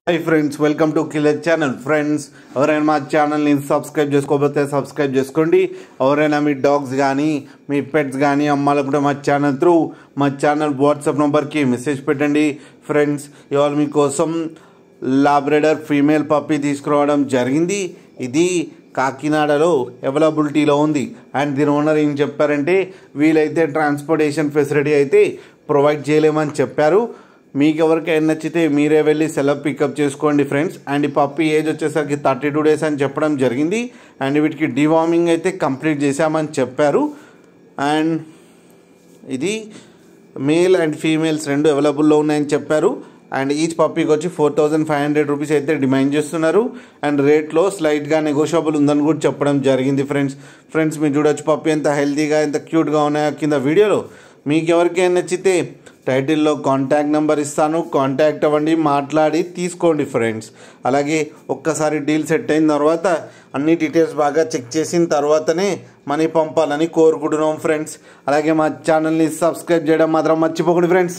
Hi friends, welcome to killer channel. Friends, ఎవరైనా మా ఛానల్ని సబ్స్క్రైబ్ చేసుకోకపోతే సబ్స్క్రైబ్ చేసుకోండి. ఎవరైనా మీ డాగ్స్ కానీ మీ పెట్స్ కానీ అమ్మాలనుకుంటే మా ఛానల్ వాట్సాప్ నెంబర్కి మెసేజ్ పెట్టండి. ఫ్రెండ్స్, ఇవాళ మీకోసం లాబ్రాడర్ ఫీమేల్ పప్పీ తీసుకురావడం జరిగింది. ఇది కాకినాడలో అవైలబిలిటీలో ఉంది. అండ్ దీని ఓనర్ ఏం చెప్పారంటే, వీలైతే ట్రాన్స్పోర్టేషన్ ఫెసిలిటీ అయితే ప్రొవైడ్ చేయలేమని చెప్పారు. మీకు ఎవరికైనా నచ్చితే మీరే వెళ్ళి సెలవు పికప్ చేసుకోండి ఫ్రెండ్స్. అండ్ ఈ పప్పీ ఏజ్ వచ్చేసరికి 32 డేస్ అని చెప్పడం జరిగింది. అండ్ వీటికి డివార్మింగ్ అయితే కంప్లీట్ చేశామని చెప్పారు. అండ్ ఇది మేల్ అండ్ ఫీమేల్స్ రెండు అవైలబుల్లో ఉన్నాయని చెప్పారు. అండ్ ఈచ్ పప్పీకి వచ్చి 4500 రూపీస్ అయితే డిమాండ్ చేస్తున్నారు. అండ్ రేట్లో స్లైట్గా నెగోషియబుల్ ఉందని కూడా చెప్పడం జరిగింది. ఫ్రెండ్స్ మీరు చూడొచ్చు పప్పీ ఎంత హెల్తీగా ఎంత క్యూట్గా ఉన్నాయో కింద వీడియోలో. మీకు ఎవరికైనా నచ్చితే టైటిల్లో కాంటాక్ట్ నెంబర్ ఇస్తాను, కాంటాక్ట్ అవ్వండి, మాట్లాడి తీసుకోండి ఫ్రెండ్స్. అలాగే ఒక్కసారి డీల్ సెట్ అయిన తర్వాత అన్ని డీటెయిల్స్ బాగా చెక్ చేసిన తర్వాతనే మనీ పంపాలని కోరుకుంటున్నాం ఫ్రెండ్స్. అలాగే మా ఛానల్ని సబ్స్క్రైబ్ చేయడం మాత్రం మర్చిపోకండి ఫ్రెండ్స్.